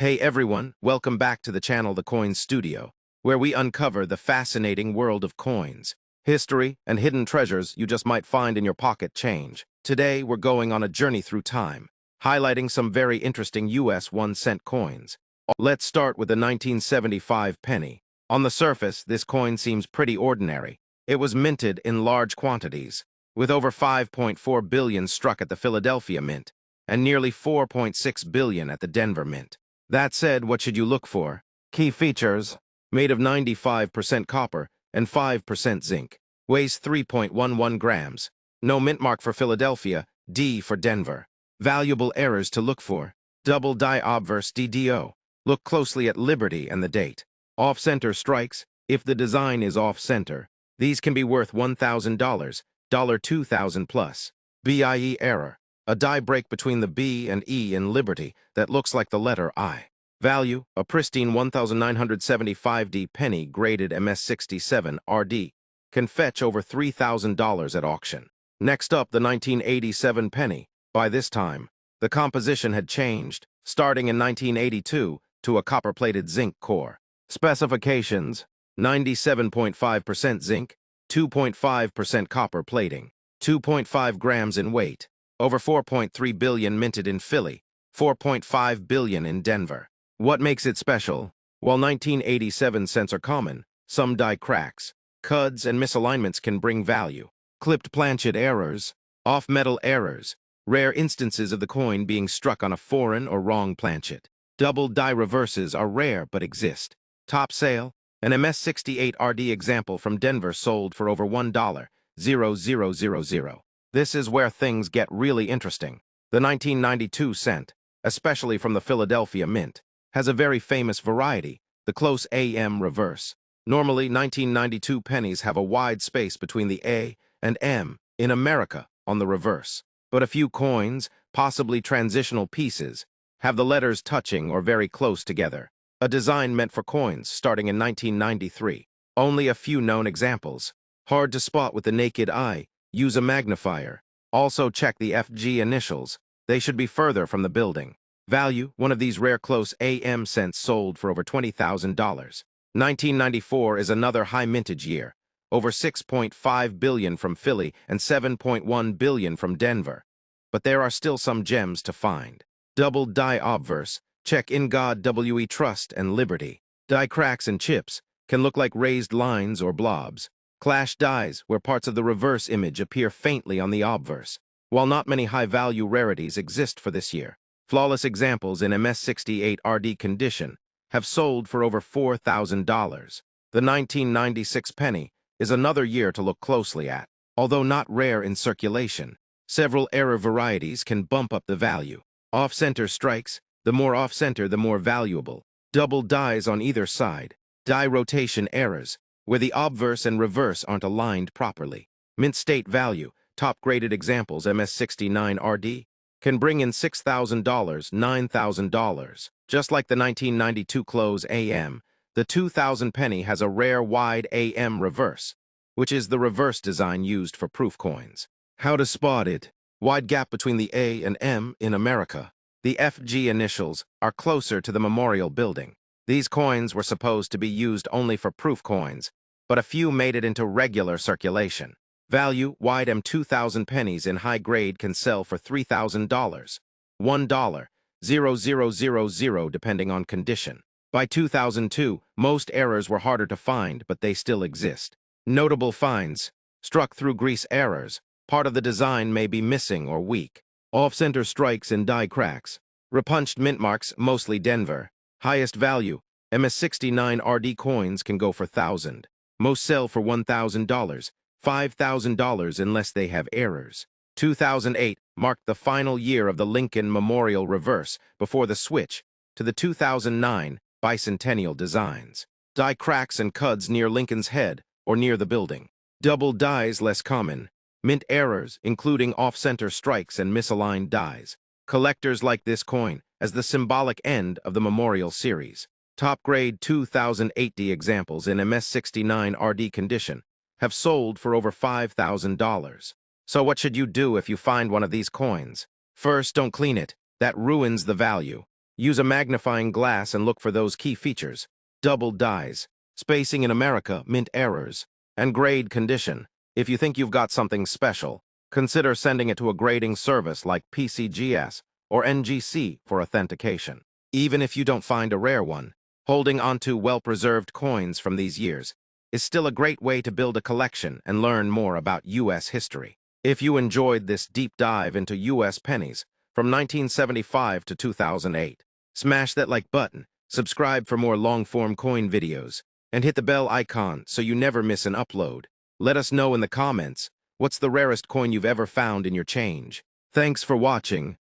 Hey everyone, welcome back to the channel The Coin Studio, where we uncover the fascinating world of coins, history, and hidden treasures you just might find in your pocket change. Today, we're going on a journey through time, highlighting some very interesting US 1-cent coins. Let's start with the 1975 penny. On the surface, this coin seems pretty ordinary. It was minted in large quantities, with over 5.4 billion struck at the Philadelphia Mint, and nearly 4.6 billion at the Denver Mint. That said, what should you look for? Key features: made of 95% copper and 5% zinc. Weighs 3.11 grams. No mint mark for Philadelphia, D for Denver. Valuable errors to look for: double die obverse DDO. Look closely at Liberty and the date. Off-center strikes: if the design is off-center, these can be worth $1,000, $2,000 plus. BIE error: a die break between the B and E in Liberty that looks like the letter I. Value: a pristine 1975D penny graded MS67 RD. Can fetch over $3,000 at auction. Next up, the 1987 penny. By this time, the composition had changed, starting in 1982 to a copper-plated zinc core. Specifications: 97.5% zinc, 2.5% copper plating, 2.5 grams in weight. Over 4.3 billion minted in Philly, 4.5 billion in Denver. What makes it special? While 1987 cents are common, some die cracks, cuds, and misalignments can bring value. Clipped planchet errors, off-metal errors, rare instances of the coin being struck on a foreign or wrong planchet. Double die reverses are rare but exist. Top sale: an MS68 RD example from Denver sold for over $1,000. This is where things get really interesting. The 1992 cent, especially from the Philadelphia Mint, has a very famous variety, the close AM reverse. Normally, 1992 pennies have a wide space between the A and M in America on the reverse. But a few coins, possibly transitional pieces, have the letters touching or very close together. A design meant for coins starting in 1993. Only a few known examples. Hard to spot with the naked eye. Use a magnifier. Also check the FG initials. They should be further from the building. Value: one of these rare close AM cents sold for over $20,000. 1994 is another high mintage year. Over 6.5 billion from Philly and 7.1 billion from Denver. But there are still some gems to find. Double die obverse. Check In God WE Trust and Liberty. Die cracks and chips can look like raised lines or blobs. Clash dies, where parts of the reverse image appear faintly on the obverse. While not many high-value rarities exist for this year, flawless examples in MS68 RD condition have sold for over $4,000. The 1996 penny is another year to look closely at. Although not rare in circulation, several error varieties can bump up the value. Off-center strikes: the more off-center, the more valuable. Double dies on either side. Die rotation errors, where the obverse and reverse aren't aligned properly. Mint state value: top-graded examples MS69 RD can bring in $6,000, $9,000. Just like the 1992 close AM, the 2000 penny has a rare wide AM reverse, which is the reverse design used for proof coins. How to spot it? Wide gap between the A and M in America. The FG initials are closer to the memorial building. These coins were supposed to be used only for proof coins, but a few made it into regular circulation. Value: wide M 2000 pennies in high grade can sell for $3,000. $1,000 depending on condition. By 2002, most errors were harder to find, but they still exist. Notable finds: struck through grease errors. Part of the design may be missing or weak. Off-center strikes and die cracks. Repunched mint marks, mostly Denver. Highest value: MS69 RD coins can go for $1,000. Most sell for $1,000, $5,000 unless they have errors. 2008 marked the final year of the Lincoln Memorial reverse before the switch to the 2009 bicentennial designs. Die cracks and cuds near Lincoln's head or near the building. Double dies less common. Mint errors, including off-center strikes and misaligned dies. Collectors like this coin as the symbolic end of the Memorial series. Top-grade 2008D examples in MS69 RD condition have sold for over $5,000. So what should you do if you find one of these coins? First, don't clean it. That ruins the value. Use a magnifying glass and look for those key features: double dies, spacing in America, mint errors, and grade condition. If you think you've got something special, consider sending it to a grading service like PCGS or NGC for authentication. Even if you don't find a rare one, holding onto well-preserved coins from these years is still a great way to build a collection and learn more about U.S. history. If you enjoyed this deep dive into U.S. pennies from 1975 to 2008, smash that like button, subscribe for more long-form coin videos, and hit the bell icon so you never miss an upload. Let us know in the comments, what's the rarest coin you've ever found in your change? Thanks for watching.